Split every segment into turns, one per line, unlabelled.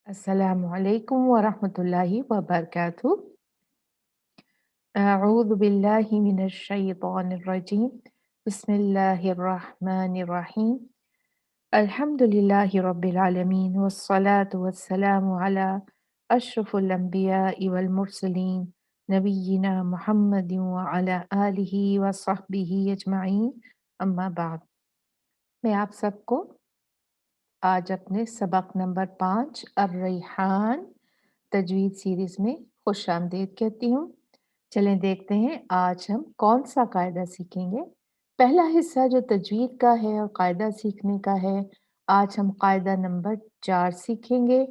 अस्सलामु अलैकुम व रहमतुल्लाहि व बरकातहू। अऊज़ु बिल्लाहि मिनश शैतानिर रजीम। बिस्मिल्लाहिर रहमानिर रहीम। अल्हम्दुलिल्लाहि रब्बिल आलमीन वस्सलातु वस्सलामु अला अशरफुल अंबियाइ वल मुरसलीन नबिय्यिना मुहम्मदिन व अला आलिहि व सहबिहि अजमाइन। अम्मा बाद। मैं आप सबको आज अपने सबक नंबर 5 अर्रैहान तजवीद सीरीज में खुश आमदीद कहती हूँ। चलें देखते हैं आज हम कौन सा कायदा सीखेंगे। पहला हिस्सा जो तजवीद का है और कायदा सीखने का है, आज हम कायदा नंबर 4 सीखेंगे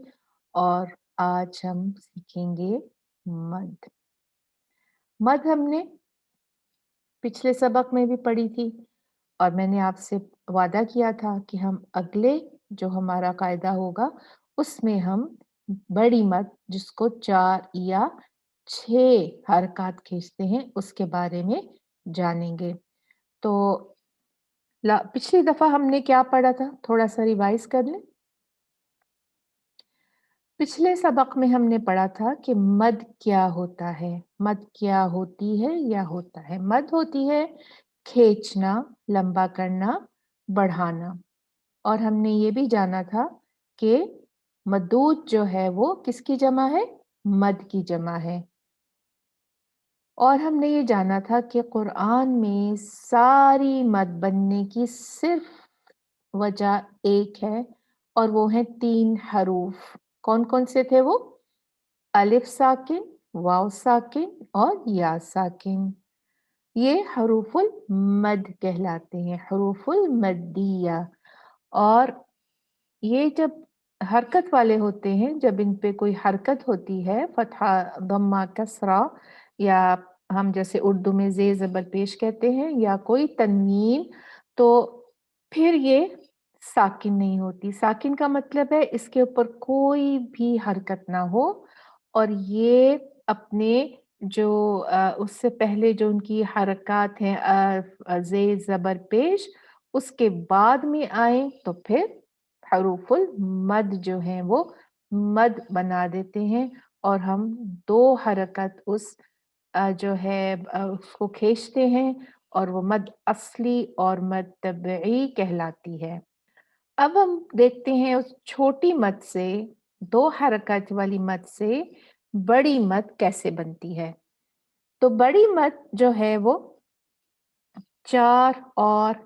और आज हम सीखेंगे मद। मद हमने पिछले सबक में भी पढ़ी थी और मैंने आपसे वादा किया था कि हम अगले जो हमारा कायदा होगा उसमें हम बड़ी मद जिसको 4 या 6 हरकत खींचते हैं उसके बारे में जानेंगे। तो पिछली दफा हमने क्या पढ़ा था, थोड़ा सा रिवाइज कर लें। पिछले सबक में हमने पढ़ा था कि मद क्या होता है, मद क्या होती है या होता है। मद होती है खींचना, लंबा करना, बढ़ाना। और हमने ये भी जाना था कि मदूद जो है वो किसकी जमा है, मद की जमा है। और हमने ये जाना था कि कुरान में सारी मद बनने की सिर्फ वजह एक है और वो है 3 हरूफ। कौन कौन से थे वो? अलिफ साकिन, वाव साकिन और या साकिन। ये हरूफुल मद कहलाते हैं, हरूफुल मद्दिया। और ये जब हरकत वाले होते हैं, जब इन पे कोई हरकत होती है, फ़तहा, दम्मा, कसरा, या हम जैसे उर्दू में ज़े ज़बर पेश कहते हैं, या कोई तन्वीन, तो फिर ये साकिन नहीं होती। साकिन का मतलब है इसके ऊपर कोई भी हरकत ना हो और ये अपने जो उससे पहले जो उनकी हरकत हैं ज़े ज़बर पेश, उसके बाद में आए तो फिर हरूफुल मद जो हैं वो मद बना देते हैं और हम 2 हरकत उस जो है उसको खींचते हैं और वो मद असली और मद तबई कहलाती है। अब हम देखते हैं उस छोटी मद से, 2 हरकत वाली मद से बड़ी मद कैसे बनती है। तो बड़ी मद जो है वो 4 और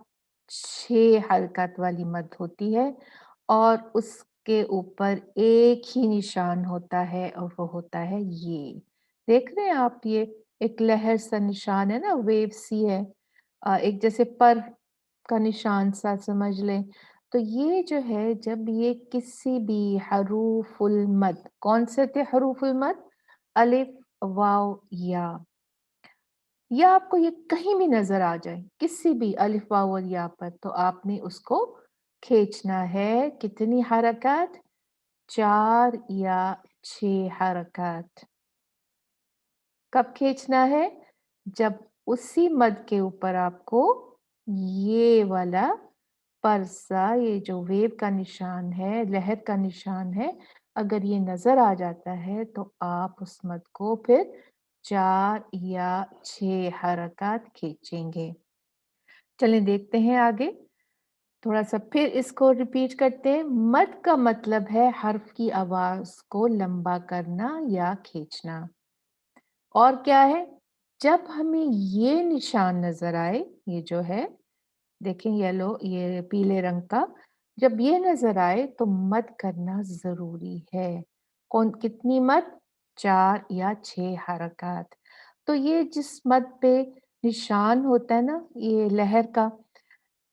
6 हरकत वाली मद होती है और उसके ऊपर एक ही निशान होता है और वो होता है ये। देख रहे हैं आप, ये एक लहर सा निशान है ना, वेव सी है। एक जैसे पर का निशान सा समझ लें। तो ये जो है, जब ये किसी भी हरूफुल मद, कौन से थे हरूफुल मद? अलिफ, वाव, या आपको ये कहीं भी नजर आ जाए, किसी भी अलिफ वाव और या पर, तो आपने उसको खींचना है। कितनी हरकत? 4 या 6 हरकत। कब खींचना है? जब उसी मद के ऊपर आपको ये वाला परसा, ये जो वेव का निशान है, लहर का निशान है, अगर ये नजर आ जाता है तो आप उस मद को फिर 4 या 6 हरकत खींचेंगे। चलें देखते हैं आगे। थोड़ा सा फिर इसको रिपीट करते हैं। मद का मतलब है हर्फ की आवाज को लंबा करना या खींचना। और क्या है? जब हमें ये निशान नजर आए, ये जो है, देखें येलो, ये पीले रंग का, जब ये नजर आए तो मद करना जरूरी है। कौन कितनी मद? 4 या 6 हरकत। तो ये जिस मद पे निशान होता है ना, ये लहर का,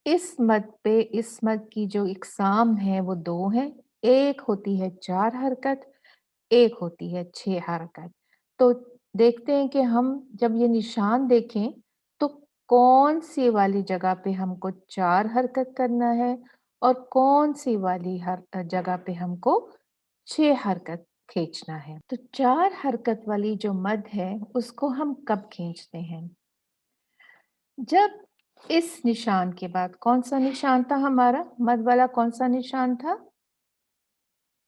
इस मद पे, इस मद की जो इकसाम है वो 2 हैं। एक होती है 4 हरकत, एक होती है 6 हरकत। तो देखते हैं कि हम जब ये निशान देखें तो कौन सी वाली जगह पे हमको 4 हरकत करना है और कौन सी वाली हर जगह पे हमको 6 हरकत खींचना है। तो 4 हरकत वाली जो मद है उसको हम कब खींचते हैं? जब इस निशान के बाद, कौन सा निशान था हमारा मद वाला, कौन सा निशान था?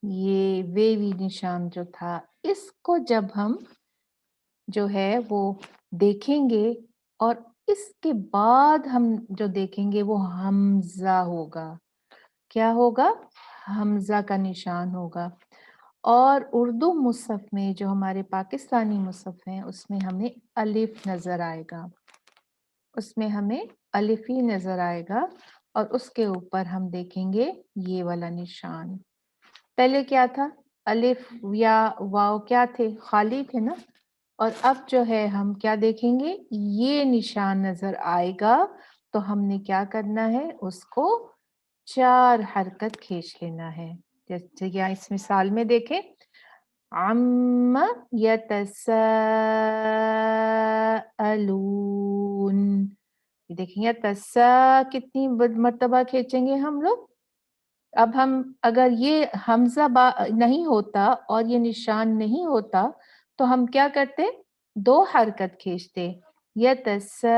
ये वेवी निशान जो था, इसको जब हम जो है वो देखेंगे और इसके बाद हम जो देखेंगे वो हमज़ा होगा। क्या होगा? हमज़ा का निशान होगा। और उर्दू मुसहफ़ में जो हमारे पाकिस्तानी मुसहफ़ हैं उसमें हमें अलिफ नज़र आएगा। उसमें हमें अलिफ ही नज़र आएगा और उसके ऊपर हम देखेंगे ये वाला निशान। पहले क्या था? अलिफ या वाव क्या थे? खाली थे ना? और अब जो है हम क्या देखेंगे? ये निशान नज़र आएगा, तो हमने क्या करना है? उसको 4 हरकत खींच लेना है। जैसे यहाँ इस मिसाल में देखें, अम्मा यतसाअलून। ये देखिए यतसा कितनी मर्तबा खींचेंगे हम लोग? अब हम अगर ये हमज़ा नहीं होता और ये निशान नहीं होता, तो हम क्या करते? 2 हरकत खींचते। यतसा,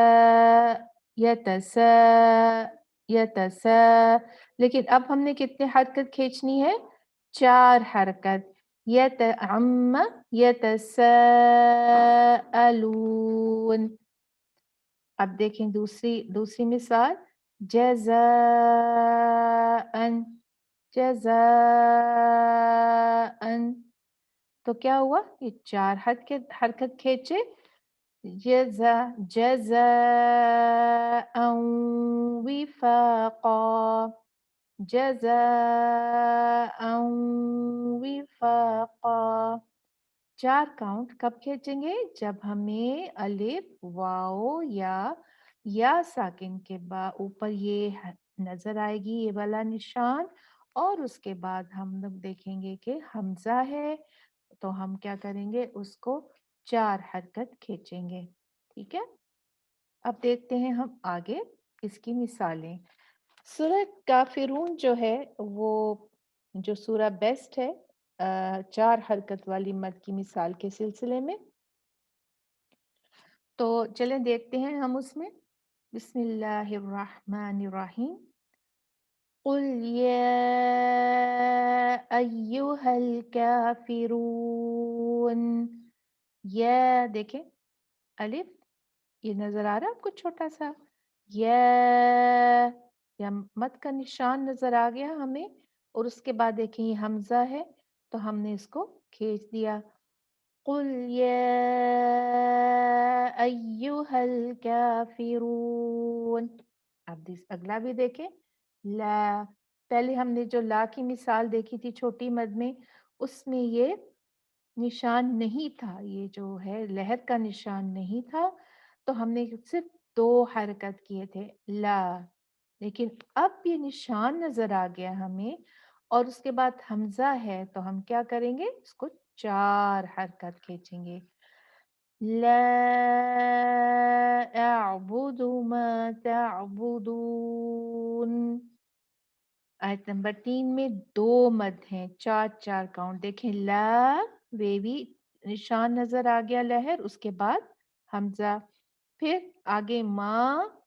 यतसा, यतसा। लेकिन अब हमने कितने हरकत खींचनी है? 4 हरकत। यतअम्मा, यतसाअलून। अब देखें दूसरी मिसाल, जज़ाअन, जज़ाअन। तो क्या हुआ? ये 4 हरकत खींचे। जज़ाअन विफ़ाक़ा, जज़ाअन विफ़ाक़ा। 4 काउंट कब खींचेंगे? जब हमें अलिफ, वाओ या साकिन के ऊपर ये नजर आएगी ये वाला निशान, और उसके बाद हम लोग देखेंगे कि हमजा है, तो हम क्या करेंगे? उसको 4 हरकत खींचेंगे। ठीक है? अब देखते हैं हम आगे इसकी मिसालें। सूरह काफिरून जो है वो जो सूरह बेस्ट है 4 हरकत वाली मद की मिसाल के सिलसिले में। तो चलें देखते हैं हम उसमें। बिस्मिल्लाहिर्रहमानिर्रहीम। कुल या अय्युहल काफिरून। या देखें, अलिफ ये नजर आ रहा है आपको छोटा सा? या मद का निशान नजर आ गया हमें, और उसके बाद देखें ये हमजा है, तो हमने इसको खींच दिया। कुल या अय्युहल काफिरून। अब अगला भी देखें, ला। पहले हमने जो ला की मिसाल देखी थी छोटी मद में, उसमें ये निशान नहीं था, ये जो है लहर का निशान नहीं था, तो हमने सिर्फ 2 हरकत किए थे, ला। लेकिन अब ये निशान नजर आ गया हमें और उसके बाद हमजा है, तो हम क्या करेंगे? इसको 4 हरकत खींचेंगे। ला अअबुदु मा तअबुदून। आयत नंबर 3 में 2 मद हैं, 4 काउंट देखें। ला वेवी निशान नजर आ गया लहर, उसके बाद हमजा, फिर आगे माँ,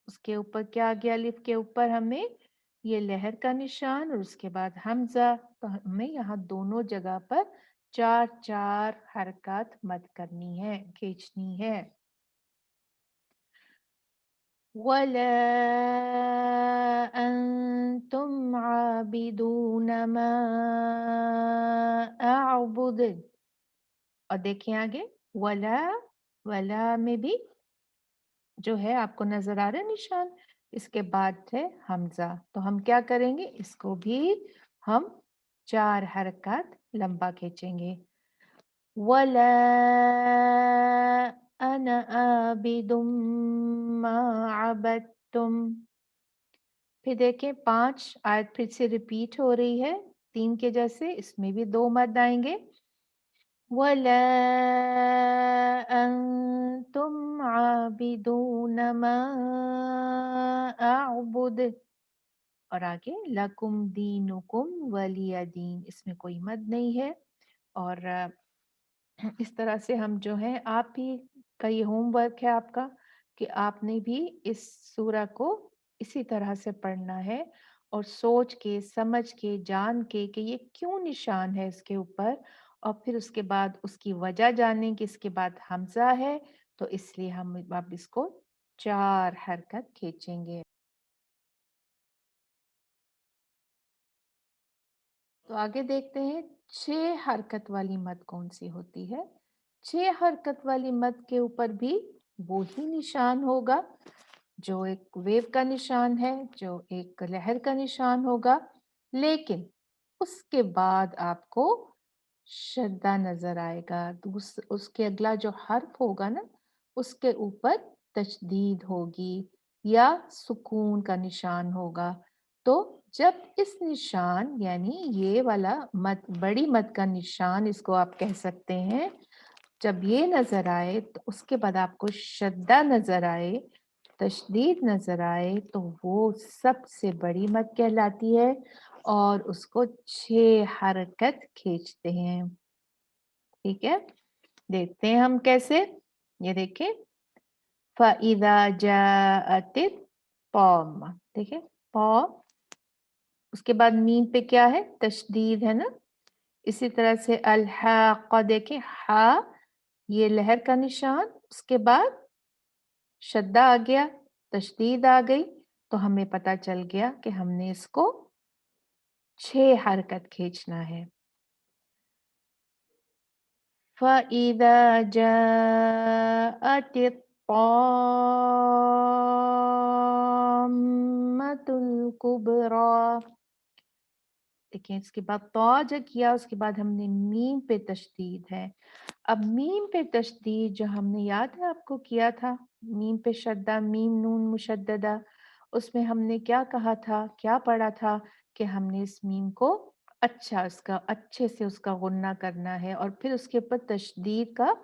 उसके ऊपर क्या आ गया? अलिफ के ऊपर हमें ये लहर का निशान, और उसके बाद हमजा। तो हमें यहाँ दोनों जगह पर 4 हरकत मद करनी है, खींचनी है। वला अंतुम आबिदून मा अअबुद। और देखिए आगे, वला, वला में भी जो है आपको नजर आ रहा है निशान, इसके बाद है हमजा, तो हम क्या करेंगे? इसको भी हम 4 हरकत लंबा खींचेंगे। वला अना आबिदुम मा अबदतुम। फिर देखें 5 आयत फिर से रिपीट हो रही है 3 के जैसे, इसमें भी 2 मद आएंगे। वला अंतुम आबिदून मा अअबुद। और आगे लकुम दीनुकुम वलिया दीन, इसमें कोई मद नहीं है। और इस तरह से हम जो है, आप भी का ये होमवर्क है आपका कि आपने भी इस सूरा को इसी तरह से पढ़ना है और सोच के, समझ के, जान के कि ये क्यों निशान है इसके ऊपर, और फिर उसके बाद उसकी वजह जानें कि इसके बाद हमज़ा है, तो इसलिए हम अब इसको 4 हरकत खींचेंगे। तो आगे देखते हैं 6 हरकत वाली मद कौन-सी होती है। 6 हरकत वाली मद के ऊपर भी वो ही निशान होगा, जो एक वेव का निशान है, जो एक लहर का निशान होगा, लेकिन उसके बाद आपको शद्दा नज़र आएगा। उसके अगला जो हर्फ होगा ना, उसके ऊपर तशदीद होगी या सुकून का निशान होगा। तो जब इस निशान यानी ये वाला मद, बड़ी मद का निशान इसको आप कह सकते हैं, जब ये नज़र आए तो उसके बाद आपको शद्दा नज़र आए, तशदीद नज़र आए, तो वो सबसे बड़ी मद कहलाती है और उसको 6 हरकत खींचते हैं। ठीक है? देखते हैं हम कैसे। ये देखें, फ़इज़ा जाअतित तॉम्मा, देखिए तॉ, उसके बाद मीम पे क्या है? तशदीद है ना? इसी तरह से अल-हाक़्क़ा देखें, हा, ये लहर का निशान, उसके बाद शद्दा आ गया, तशदीद आ गई, तो हमें पता चल गया कि हमने इसको 6 हरकत खींचना है। फ़इज़ा जाअतित तॉम्मतुल कुब्रा, देखिए इसके बाद तौ जो किया, उसके बाद हमने मीम पे तशदीद है। अब मीम पे तशदीद जो हमने, याद है आपको, किया था, मीम पे शद्दा, मीम नून मुशद्ददा, उसमें हमने क्या कहा था, क्या पढ़ा था कि हमने इस मीम को अच्छा, उसका अच्छे से उसका गुन्ना करना है और फिर उसके ऊपर तशदीद का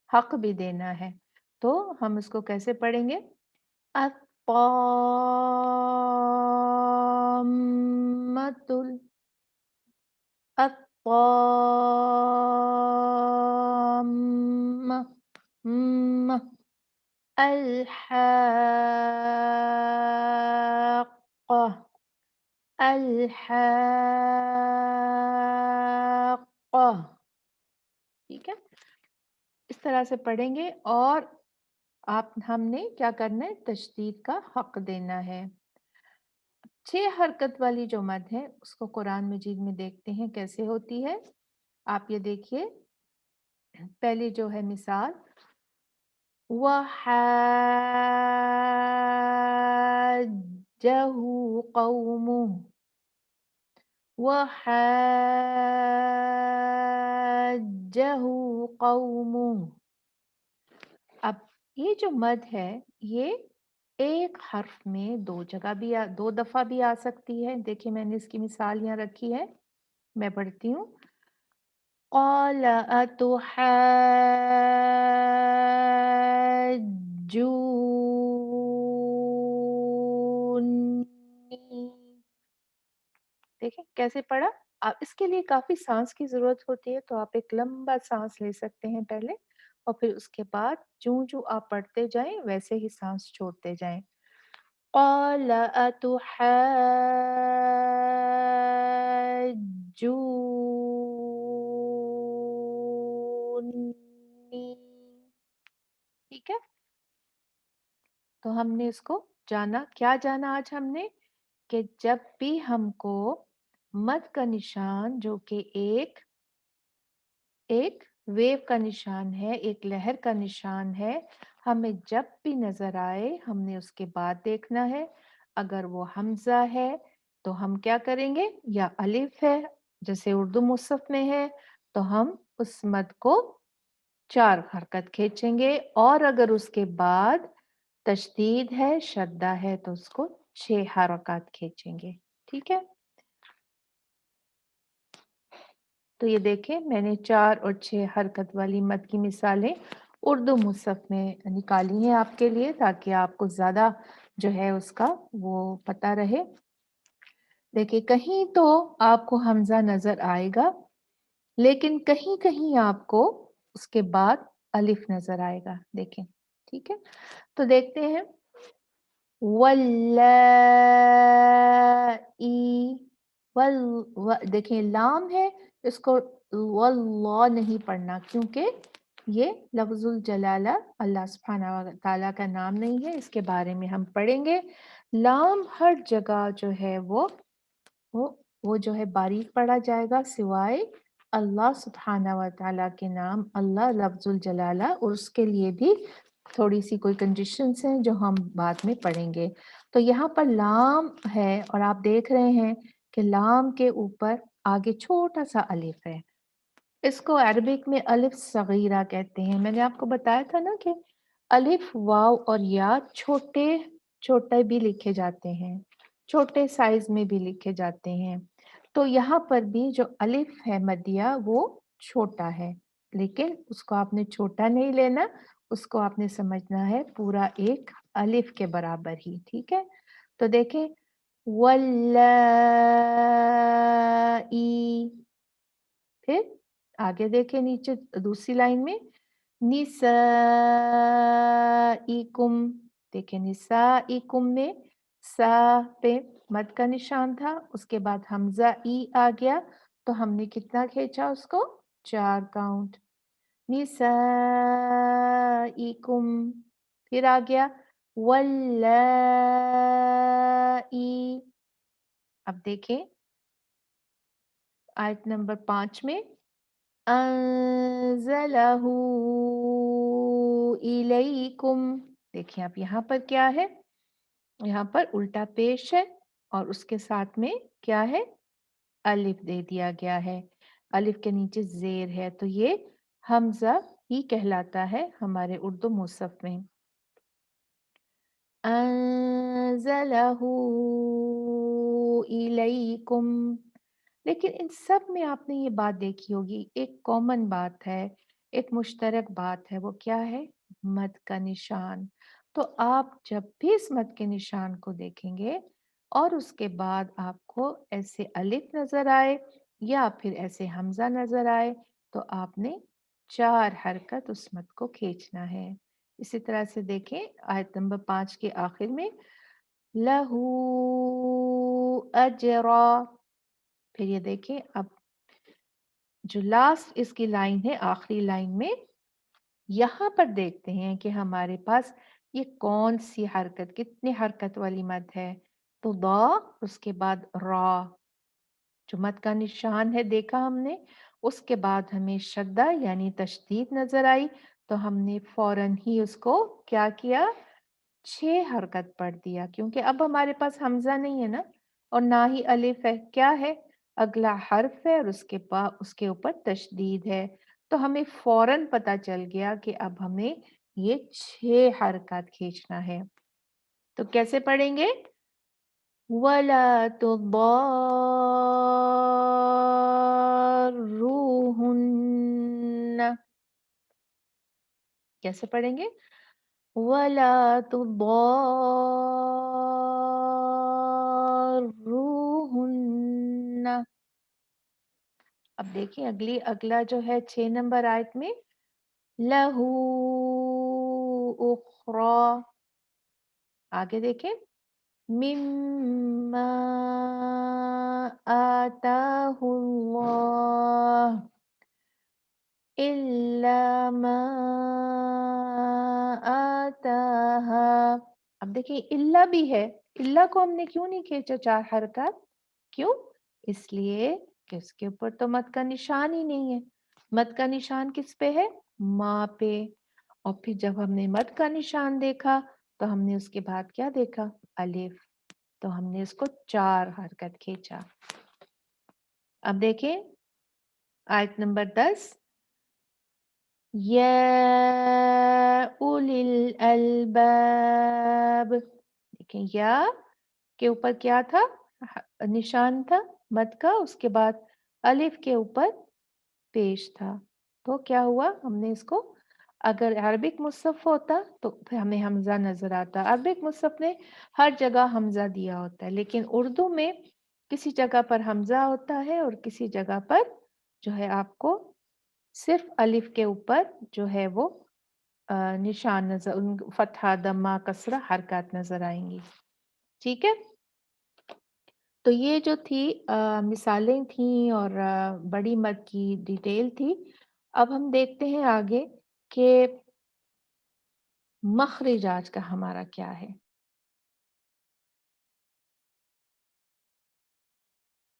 हक भी देना है। तो हम इसको कैसे पढ़ेंगे? अत्ताम्मतुल, الطامة م الحاقة الحاقة، ठीक है? इस तरह से पढ़ेंगे और आप हमने क्या करना है? तशदीद का हक देना है। 6 हरकत वाली जो मद है उसको कुरान मजीद में देखते हैं कैसे होती है। आप ये देखिए, पहली जो है मिसाल, वहाजहु कौमुह, वहाजहु कौमुह। अब ये जो मद है, ये एक हर्फ में दो जगह भी दो दफा भी आ सकती है। देखिए मैंने इसकी मिसाल यहाँ रखी है, मैं पढ़ती हूँ। قال أتحاجوني، देखें कैसे पढ़ा। आप इसके लिए काफी सांस की जरूरत होती है, तो आप एक लंबा सांस ले सकते हैं पहले, और फिर उसके बाद जूं जूं आप पढ़ते जाएं वैसे ही सांस छोड़ते जाएं। قال أتحاجوني، ठीक है? तो हमने इसको जाना, क्या जाना आज हमने, कि जब भी हमको मद का निशान जो कि एक एक वेव का निशान है, एक लहर का निशान है, हमें जब भी नजर आए हमने उसके बाद देखना है। अगर वो हमजा है तो हम क्या करेंगे, या अलिफ है जैसे उर्दू मुसहफ में है, तो हम उस मद को 4 हरकत खींचेंगे, और अगर उसके बाद तशदीद है, शद्दा है, तो उसको 6 हरकत खींचेंगे। ठीक है? तो ये देखें मैंने 4 और 6 हरकत वाली मद की मिसालें उर्दू मुसहफ में निकाली हैं आपके लिए, ताकि आपको ज़्यादा जो है उसका वो पता रहे। देखिए कहीं तो आपको हमज़ा नज़र आएगा, लेकिन कहीं-कहीं आपको उसके बाद अलिफ नज़र आएगा। देखें, ठीक है? तो देखते हैं, वल्लाई देखिए लाम है, इसको वल्लाह नहीं पढ़ना क्योंकि ये लफ्जुल जलाला अल्लाह सुब्हानहू व तआला का नाम नहीं है, इसके बारे में हम पढ़ेंगे। लाम हर जगह जो है वो वो जो है बारीक पढ़ा जाएगा सिवाय अल्लाह सुब्हानहू व तआला के नाम अल्लाह लफ्जुल जलाला, और उसके लिए भी थोड़ी सी कोई कंडीशंस हैं जो हम बाद में पढ़ेंगे। तो यहाँ पर लाम है और आप देख रहे हैं कि लाम के ऊपर आगे छोटा सा अलिफ है। इसको अरबिक में अलिफ सगीरा कहते हैं। मैंने आपको बताया था ना कि अलिफ, वाव और या छोटे छोटे भी लिखे जाते हैं, छोटे साइज में भी लिखे जाते हैं। तो यहाँ पर भी जो अलिफ है मदिया वो छोटा है, लेकिन उसको आपने छोटा नहीं लेना, उसको आपने समझना है पूरा एक अलिफ के बराबर ही, ठीक है? तो देखें वल्लाई, फिर आगे देखें नीचे दूसरी लाइन में निसाइकुम, देखें निसाइकुम में सा पे मद का निशान था, उसके बाद हमजा ई आ गया, तो हमने कितना खींचा उसको, 4 काउंट। निसाइकुम, फिर आ गया वल्लाई। अब देखें आयत नंबर 5 में अंज़लहू इलैकुम, देखिए आप यहाँ पर क्या है, यहाँ पर उल्टा पेश है और उसके साथ में क्या है, अलिफ दे दिया गया है, अलिफ के नीचे जेर है, तो ये हमजा ही कहलाता है हमारे उर्दू मुसहफ में। अंज़लहू इलैकुम, लेकिन इन सब में आपने ये बात देखी होगी, एक कॉमन बात है, एक मुश्तरक बात है, वो क्या है, मद का निशान। तो आप जब भी इस मद के निशान को देखेंगे और उसके बाद आपको ऐसे अलिफ नजर आए या फिर ऐसे हमजा नजर आए, तो आपने 4 हरकत उस मद को खींचना है। इसी तरह से देखें आयत नंबर 5 के आखिर में लहू अजरा, फिर ये देखें अब जो लास्ट इसकी लाइन है, आखिरी लाइन में यहाँ पर देखते हैं कि हमारे पास ये कौन सी हरकत, कितने हरकत वाली मद है। तो द, उसके बाद रा, जो मद का निशान है देखा हमने, उसके बाद हमें शद्दा यानी तशदीद नजर आई, तो हमने फौरन ही उसको क्या किया, 6 हरकत पढ़ दिया, क्योंकि अब हमारे पास हमजा नहीं है ना और ना ही अलिफ है, क्या है, अगला हर्फ है और उसके बाद उसके ऊपर तशदीद है, तो हमें फौरन पता चल गया कि अब हमें ये 6 हरकत खींचना है। तो कैसे पढ़ेंगे, वला तुद्दारूहुन्ना, कैसे पढ़ेंगे, वला तुद्दारूहुन्ना। अब देखिए अगला जो है 6 नंबर आयत में लहू उखरा, आगे देखें मिम्मा आताहुल्लाह इल्ला मा आताहा। अब देखिए इल्ला भी है, इल्ला को हमने क्यों नहीं खींचा 4 हरकत, क्यों, इसलिए कि उसके ऊपर तो मद का निशान ही नहीं है। मद का निशान किस पे है, माँ पे, और फिर जब हमने मद का निशान देखा तो हमने उसके बाद क्या देखा, अलिफ, तो हमने इसको 4 हरकत खींचा। अब देखें आयत नंबर 10 या उलिल अलबाब, देखें या के ऊपर क्या था, निशान था मद का, उसके बाद अलिफ के ऊपर पेश था, तो क्या हुआ, हमने इसको, अगर अरबिक मुसहफ होता तो फिर हमें हमजा नजर आता, अरबिक मुसहफ ने हर जगह हमजा दिया होता है, लेकिन उर्दू में किसी जगह पर हमजा होता है और किसी जगह पर जो है आपको सिर्फ अलिफ के ऊपर जो है वो निशान नजर, फतहा दम्मा कसरा हरकत नजर आएंगी। ठीक है? तो ये जो थी मिसालें थीं और बड़ी मद की डिटेल थी। अब हम देखते हैं आगे कि मख़रिज आज का हमारा क्या है?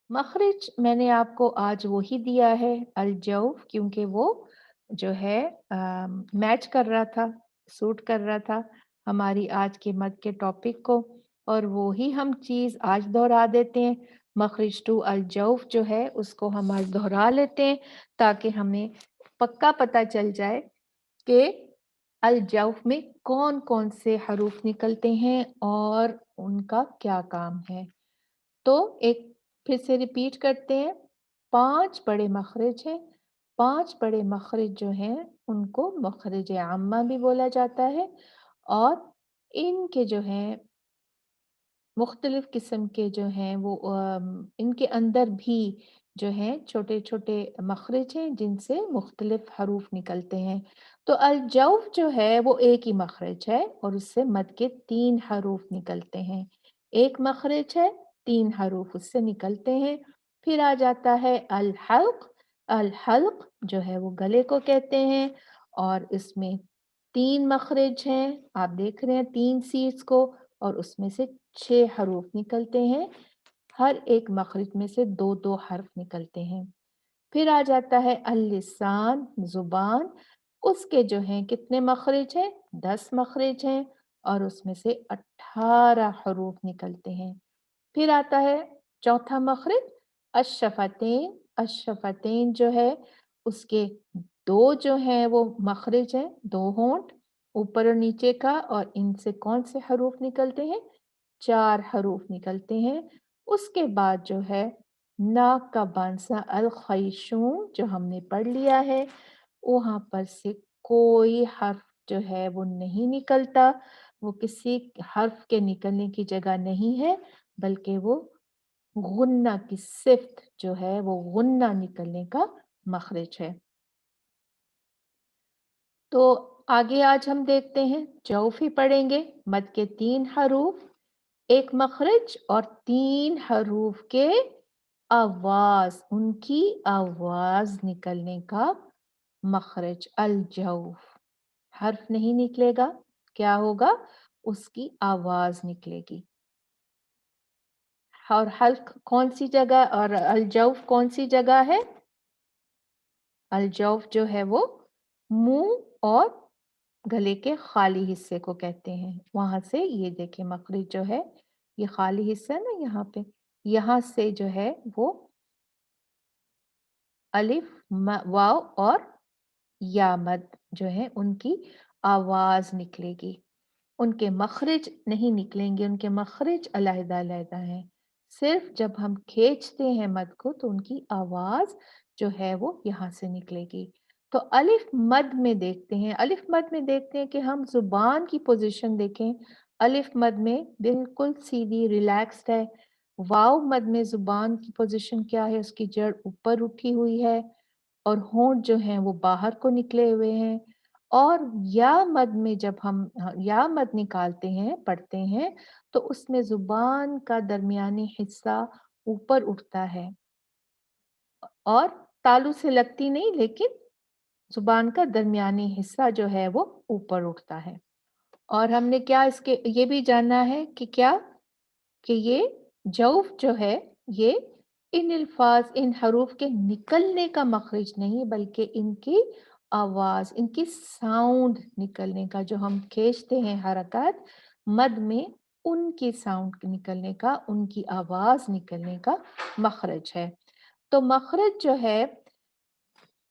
मख़रिज मैंने आपको आज वो ही दिया है अल-जौफ़, क्योंकि वो जो है मैच कर रहा था, सूट कर रहा था हमारी आज के मद के टॉपिक को, और वो ही हम चीज़ आज दोहरा देते हैं। मख़रिज टू अल-जौफ़ जो है उसको हम आज दोहरा लेते हैं ताकि हमें पक्का पता चल जाए कि अल-जौफ़ में कौन-कौन से हरूफ निकलते हैं और उनका क्या काम है। तो एक फिर से रिपीट करते हैं, 5 बड़े मख़रिज हैं। 5 बड़े मख़रिज जो हैं उनको मख़रिज आम्मा भी बोला जाता है, और इनके जो हैं मुख्तलिफ़ किस्म के जो हैं वो इनके अंदर भी जो हैं छोटे-छोटे मख़रिज हैं जिनसे मुख्तलिफ़ हरूफ निकलते हैं। तो अल-जौफ़ जो है वो एक ही मख़रिज है और उससे मद के 3 हरूफ निकलते हैं। एक मख़रिज है, 3 हरूफ उससे निकलते हैं। फिर आ जाता है अल-हल्क़। अल-हल्क़ जो है वो गले को कहते हैं और इसमें 3 मख़रिज हैं। आप देख रहे हैं 3 सीट्स को, और उसमें से 6 हरूफ निकलते हैं। हर एक मख़रिज में से 2-2 हर्फ निकलते हैं। फिर आ जाता है अल-लिसान, ज़ुबान। उसके जो हैं कितने मख़रिज हैं? 10 मख़रिज हैं और उसमें से 18 हरूफ निकलते हैं। फिर आता है चौथा मख़रिज अश-शफ़तैन। अश-शफ़तैन जो है उसके 2 जो हैं वो मख़रिज हैं, 2 होंठ ऊपर और नीचे का, और इनसे कौन से हरूफ निकलते हैं? 4 हरूफ निकलते हैं। उसके बाद जो है नाक का बांसा अल-ख़यशूम जो हमने पढ़ लिया है, वहाँ पर से कोई हर्फ जो है वो नहीं निकलता। वो किसी हर्फ के निकलने की जगह नहीं है, बल्कि वो गुन्ना की सिफ़्त जो है वो गुन्ना निकलने का मख़रिज है। तो आगे आज हम देखते हैं जौफ़ ही पढ़ेंगे। मद के 3 हरूफ, 1 मख़रिज और 3 हरूफ के आवाज़, उनकी आवाज़ निकलने का मख़रिज अल-जौफ़। हर्फ नहीं निकलेगा, क्या होगा? उसकी आवाज़ निकलेगी। और हल्क कौन-सी जगह, और अल-जौफ़ कौन-सी जगह है? अल-जौफ़ जो है वो मुँह और गले के खाली हिस्से को कहते हैं। वहाँ से ये देखिए मख़रिज जो है, ये खाली हिस्सा है ना यहाँ पे, यहाँ से जो है वो अलिफ, वाव और या मद जो है उनकी आवाज़ निकलेगी। उनके मख़रिज नहीं निकलेंगे, उनके मख़रिज अलहदा-अलहदा हैं। सिर्फ़ जब हम खींचते हैं मद को तो उनकी आवाज़ जो है वो यहाँ से निकलेगी। तो अलिफ मद में देखते हैं, अलिफ मद में देखते हैं कि हम ज़ुबान की पोज़ीशन देखें। अलिफ मद में बिल्कुल सीधी रिलैक्स्ड है। वाव मद में ज़ुबान की पोज़ीशन क्या है? उसकी जड़ ऊपर उठी हुई है और होंठ जो हैं वो बाहर को निकले हुए हैं। और या मद में जब हम या मद निकालते हैं, पढ़ते हैं, तो उसमें ज़ुबान का दरमियानी हिस्सा ऊपर उठता है और तालू से लगती नहीं, लेकिन ज़ुबान का दरमियानी हिस्सा जो है वो ऊपर उठता है। और हमने क्या इसके ये भी जाना है कि क्या, कि ये जौफ़ जो है ये इन अल्फ़ाज़, इन हरूफ के निकलने का मख़रिज नहीं, बल्कि इनकी आवाज़, इनकी साउंड निकलने का, जो हम खींचते हैं हरकत मद में, उनकी साउंड निकलने का, उनकी आवाज़ निकलने का मख़रिज है। तो मख़रिज जो है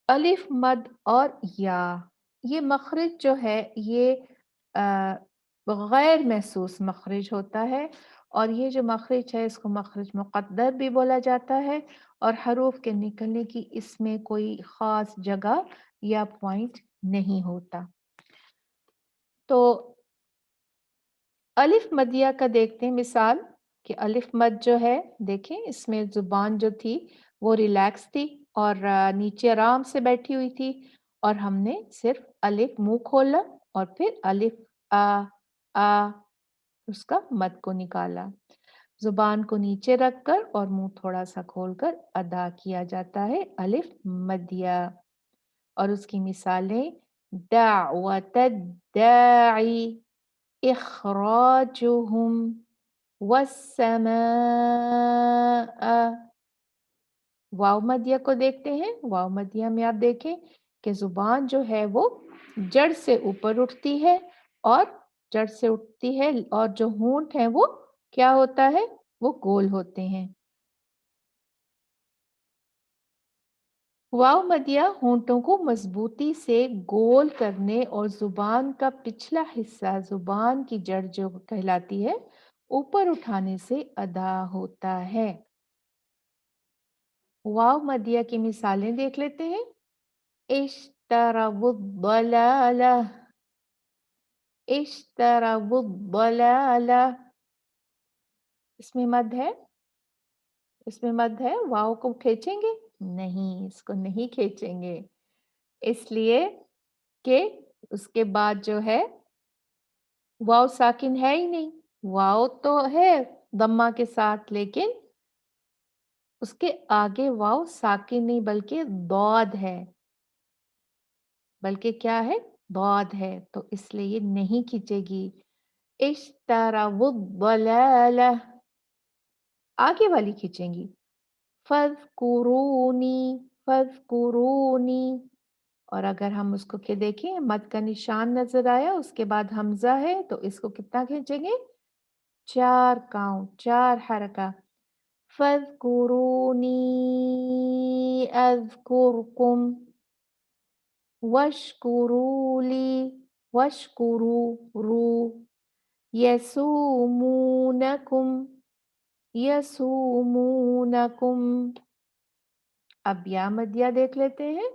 अलिफ, मद और या, ये मख़रिज जो है ये अ, गैर महसूस मख़रिज होता है, और ये जो मख़रिज है इसको मख़रिज मुक़द्दर भी बोला जाता है, और हरूफ के निकलने की इसमें कोई ख़ास जगह या पॉइंट नहीं होता। तो अलिफ मदिया का देखते हैं मिसाल, कि अलिफ मद जो है, देखें इसमें ज़ुबान जो थी वो रिलैक्स थी और नीचे आराम से बैठी हुई थी, और हमने सिर्फ अलिफ मुंह खोला और फिर अलिफ आ आ उसका मद को निकाला। जुबान को नीचे रखकर और मुंह थोड़ा सा खोलकर अदा किया जाता है अलिफ मदिया। और उसकी मिसालें दावत दाई, इखराजुहुम, वस्समाअ। वाव मदिया को देखते हैं। वाव मदिया में आप देखें कि जुबान जो है वो जड़ से ऊपर उठती है, और जड़ से उठती है, और जो होंठ है वो क्या होता है, वो गोल होते हैं। वाव मदिया होंठों को मजबूती से गोल करने और जुबान का पिछला हिस्सा, जुबान की जड़ जो कहलाती है, ऊपर उठाने से अदा होता है। वाव मदिया की मिसालें देख लेते हैं। इश्तरबुद्दलाला, इश्तरबुद्दलाला। इसमें मद है, इसमें मद है। वाव को खींचेंगे? नहीं, इसको नहीं खींचेंगे, इसलिए कि उसके बाद जो है वाव साकिन है ही नहीं। वाव तो है दम्मा के साथ, लेकिन उसके आगे वाव साकिन नहीं बल्कि दौद है, बल्कि क्या है, दौद है, तो इसलिए ये नहीं खींचेगी। इश्तरबुद्दलाला, आगे वाली खींचेंगी। फज़कुरूनी, फज़कुरूनी। और अगर हम उसको के देखें, मद का निशान नजर आया, उसके बाद हमजा है, तो इसको कितना खींचेंगे? 4 काउंट, 4 हरका। फज़कुरूनी अज़कुरकुम, वशकुरूली, वशकुरू रू, यसूमूनकुम, यसूमूनकुम। अब या मदिया देख लेते हैं।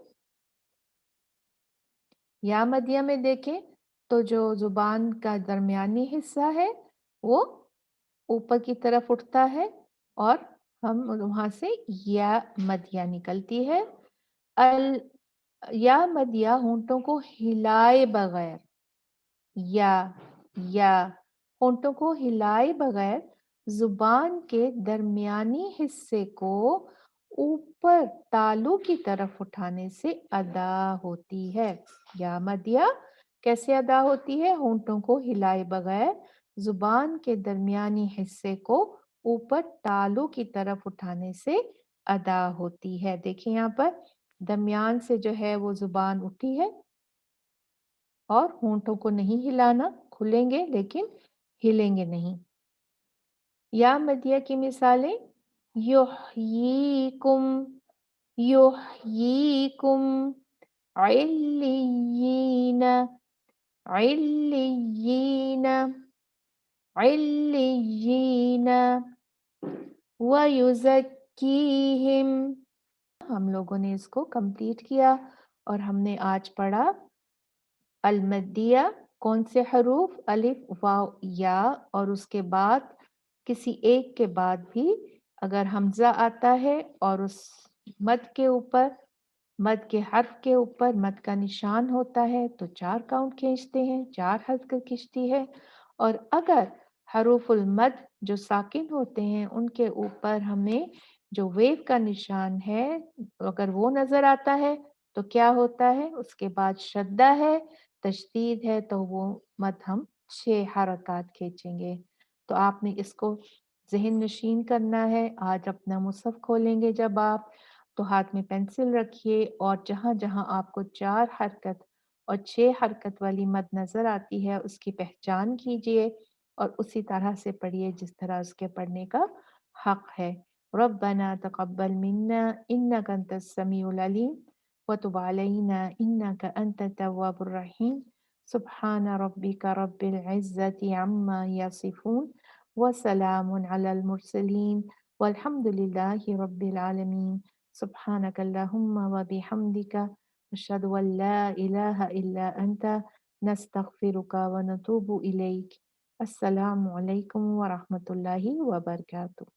या मदिया में देखें तो जो जुबान का दरमियानी हिस्सा है वो ऊपर की तरफ उठता है, और हम वहां से या मदिया निकलती है। अल या मदिया होंठों को हिलाए बगैर, या या होंठों को हिलाए बगैर जुबान के दरमियानी हिस्से को ऊपर तालू की तरफ उठाने से अदा होती है। या मदिया कैसे अदा होती है? होंठों को हिलाए बगैर जुबान के दरमियानी हिस्से को ऊपर तालू की तरफ उठाने से अदा होती है। देखिए यहाँ पर दरमियान से जो है वो जुबान उठी है, और होंठों को नहीं हिलाना, खुलेंगे लेकिन हिलेंगे नहीं। या मदिया की मिसालें युहयीकुम, युहयीकुम, इल्लियीन, इल्लियीन, इल्लियीन, वयुज़क्कीहिम। हम लोगों ने इसको कंप्लीट किया, और हमने आज पढ़ा अलमदिया, कौन से हरूफ, अलिफ वाव या, और उसके बाद किसी एक के बाद भी अगर हमजा आता है और उस मद के ऊपर, मद के हर्फ के ऊपर मद का निशान होता है, तो 4 काउंट खींचते हैं, 4 हल्क खींचती है। और अगर हरूफुल मद जो साकिन होते हैं उनके ऊपर हमें जो वेव का निशान है, अगर वो नजर आता है तो क्या होता है, उसके बाद शद्दा है, तशदीद है, तो वो मद हम 6 हरकत खींचेंगे। तो आपने इसको ज़हन नशीन करना है। आज अपना मुसहफ खोलेंगे जब आप, तो हाथ में पेंसिल रखिए, और जहाँ-जहाँ आपको 4 हरकत और 6 हरकत वाली मद नज़र आती है उसकी पहचान कीजिए, और उसी तरह से पढ़िए जिस तरह उसके पढ़ने का हक है। रब्बना तक़ब्बल मिन्ना इन्नका अंतस समीउल अलीम व तुब अलैना इन्नका अंतत तव्वाबुर रहीम। सुब्हान रब्बिका रब्बिल इज़्ज़ति अम्मा यसिफून व सलामुन अलल मुरसलीन वल्हम्दुलिल्लाहि रब्बिल आलमीन। सुब्हानक अल्लाहुम्मा व बिहम्दिका अशहदु अन ला इलाहा इल्ला अंता नस्तगफिरुका व नतूबु इलैक। अस्सलामु अलैकुम व रहमतुल्लाहि व बरकातुहू।